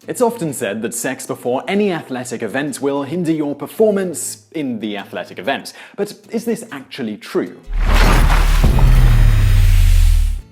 It's often said that sex before any athletic event will hinder your performance in the athletic event. But is this actually true?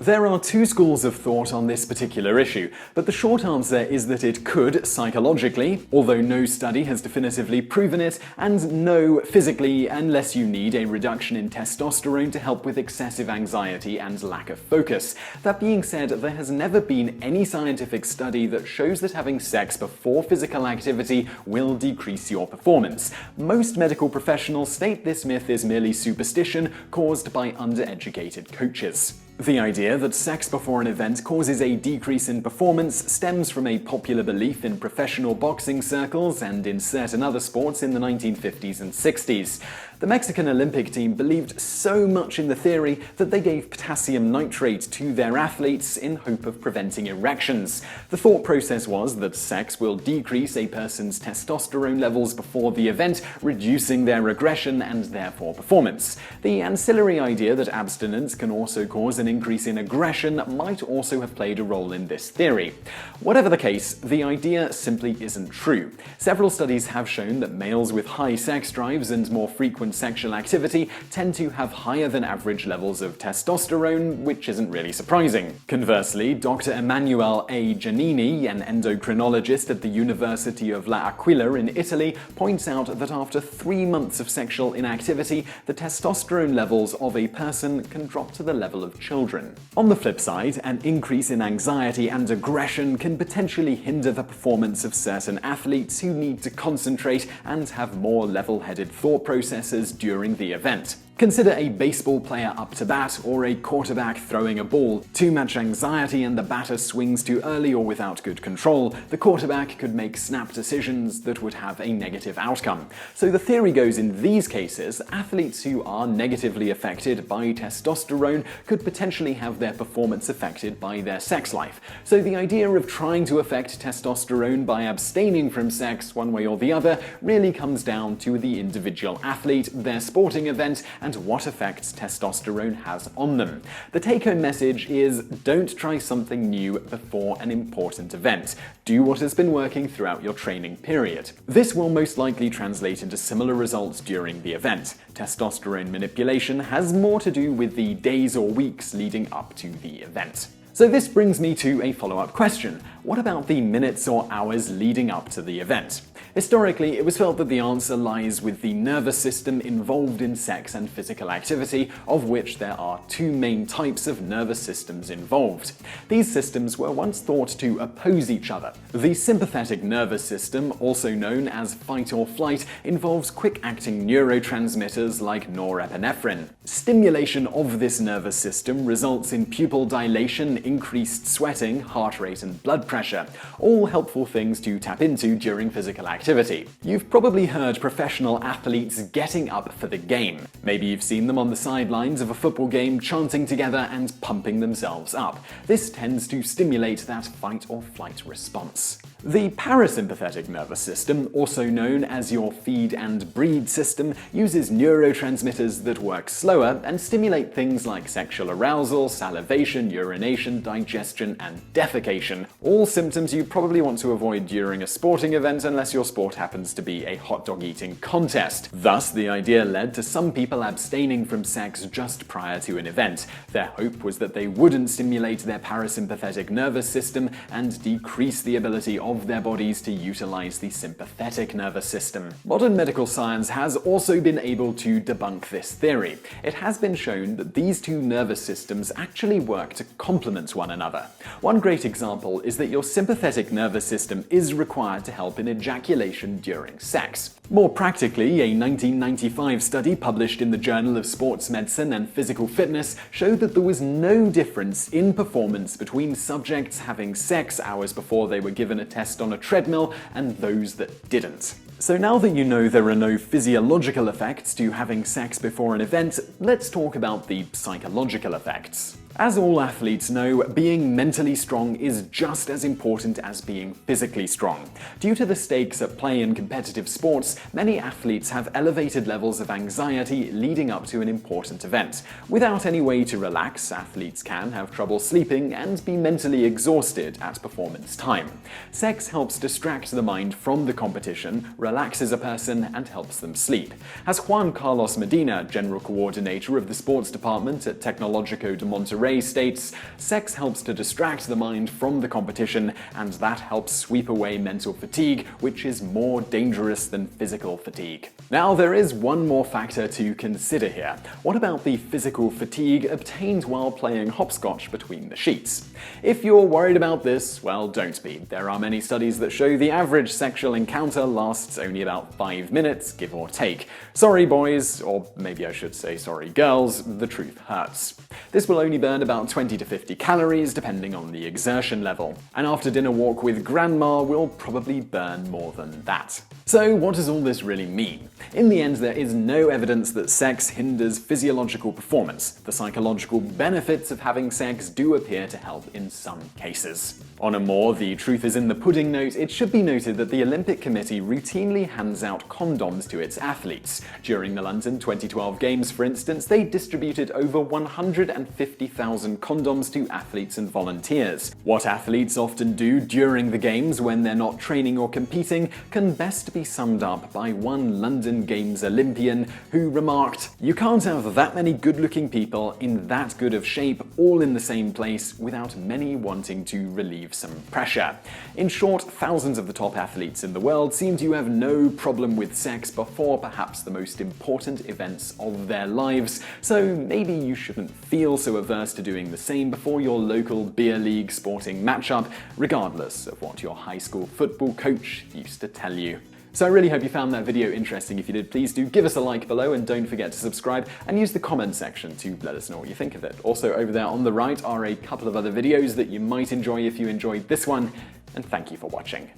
There are two schools of thought on this particular issue, but the short answer is that it could psychologically, although no study has definitively proven it, and no physically, unless you need a reduction in testosterone to help with excessive anxiety and lack of focus. That being said, there has never been any scientific study that shows that having sex before physical activity will decrease your performance. Most medical professionals state this myth is merely superstition caused by undereducated coaches. The idea that sex before an event causes a decrease in performance stems from a popular belief in professional boxing circles and in certain other sports in the 1950s and 60s. The Mexican Olympic team believed so much in the theory that they gave potassium nitrate to their athletes in hope of preventing erections. The thought process was that sex will decrease a person's testosterone levels before the event, reducing their aggression and therefore performance. The ancillary idea that abstinence can also cause an increase in aggression might also have played a role in this theory. Whatever the case, the idea simply isn't true. Several studies have shown that males with high sex drives and more frequent sexual activity tend to have higher than average levels of testosterone, which isn't really surprising. Conversely, Dr. Emanuele A. Giannini, an endocrinologist at the University of L'Aquila in Italy, points out that after 3 months of sexual inactivity, the testosterone levels of a person can drop to the level of children. On the flip side, an increase in anxiety and aggression can potentially hinder the performance of certain athletes who need to concentrate and have more level-headed thought processes during the event. Consider a baseball player up to bat or a quarterback throwing a ball. Too much anxiety and the batter swings too early or without good control. The quarterback could make snap decisions that would have a negative outcome. So the theory goes in these cases, athletes who are negatively affected by testosterone could potentially have their performance affected by their sex life. So the idea of trying to affect testosterone by abstaining from sex one way or the other really comes down to the individual athlete, their sporting event, and what effects testosterone has on them. The take-home message is don't try something new before an important event. Do what has been working throughout your training period. This will most likely translate into similar results during the event. Testosterone manipulation has more to do with the days or weeks leading up to the event. So this brings me to a follow-up question. What about the minutes or hours leading up to the event? Historically, it was felt that the answer lies with the nervous system involved in sex and physical activity, of which there are two main types of nervous systems involved. These systems were once thought to oppose each other. The sympathetic nervous system, also known as fight or flight, involves quick-acting neurotransmitters like norepinephrine. Stimulation of this nervous system results in pupil dilation, increased sweating, heart rate, and blood pressure, all helpful things to tap into during physical activity. You've probably heard professional athletes getting up for the game. Maybe you've seen them on the sidelines of a football game chanting together and pumping themselves up. This tends to stimulate that fight or flight response. The parasympathetic nervous system, also known as your feed and breed system, uses neurotransmitters that work slower and stimulate things like sexual arousal, salivation, urination, digestion, and defecation. All symptoms you probably want to avoid during a sporting event unless your sport happens to be a hot dog eating contest. Thus, the idea led to some people abstaining from sex just prior to an event. Their hope was that they wouldn't stimulate their parasympathetic nervous system and decrease the ability of their bodies to utilize the sympathetic nervous system. Modern medical science has also been able to debunk this theory. It has been shown that these two nervous systems actually work to complement one another. One great example is that your sympathetic nervous system is required to help in ejaculation during sex. More practically, a 1995 study published in the Journal of Sports Medicine and Physical Fitness showed that there was no difference in performance between subjects having sex hours before they were given a test on a treadmill and those that didn't. So now that you know there are no physiological effects to having sex before an event, let's talk about the psychological effects. As all athletes know, being mentally strong is just as important as being physically strong. Due to the stakes at play in competitive sports, many athletes have elevated levels of anxiety leading up to an important event. Without any way to relax, athletes can have trouble sleeping and be mentally exhausted at performance time. Sex helps distract the mind from the competition, relaxes a person, and helps them sleep. As Juan Carlos Medina, General Coordinator of the Sports Department at Tecnológico de Monterrey, states, sex helps to distract the mind from the competition, and that helps sweep away mental fatigue, which is more dangerous than physical fatigue. Now, there is one more factor to consider here. What about the physical fatigue obtained while playing hopscotch between the sheets? If you're worried about this, well, don't be. There are many studies that show the average sexual encounter lasts only about 5 minutes, give or take. Sorry, boys, or maybe I should say sorry, girls, the truth hurts. This will only burn about 20 to 50 calories, depending on the exertion level. An after-dinner walk with grandma will probably burn more than that. So what does all this really mean? In the end, there is no evidence that sex hinders physiological performance. The psychological benefits of having sex do appear to help in some cases. On a more the truth is in the pudding note, it should be noted that the Olympic Committee routinely hands out condoms to its athletes. During the London 2012 Games, for instance, they distributed over 150,000 condoms to athletes and volunteers. What athletes often do during the Games when they're not training or competing can best be summed up by one London Games Olympian who remarked, "You can't have that many good-looking people in that good of shape all in the same place without many wanting to relieve some pressure." In short, thousands of the top athletes in the world seem to have no problem with sex before perhaps the most important events of their lives, so maybe you shouldn't feel so averse to doing the same before your local beer league sporting matchup, regardless of what your high school football coach used to tell you. So I really hope you found that video interesting. If you did, please do give us a like below and don't forget to subscribe and use the comment section to let us know what you think of it. Also, over there on the right are a couple of other videos that you might enjoy if you enjoyed this one, and thank you for watching.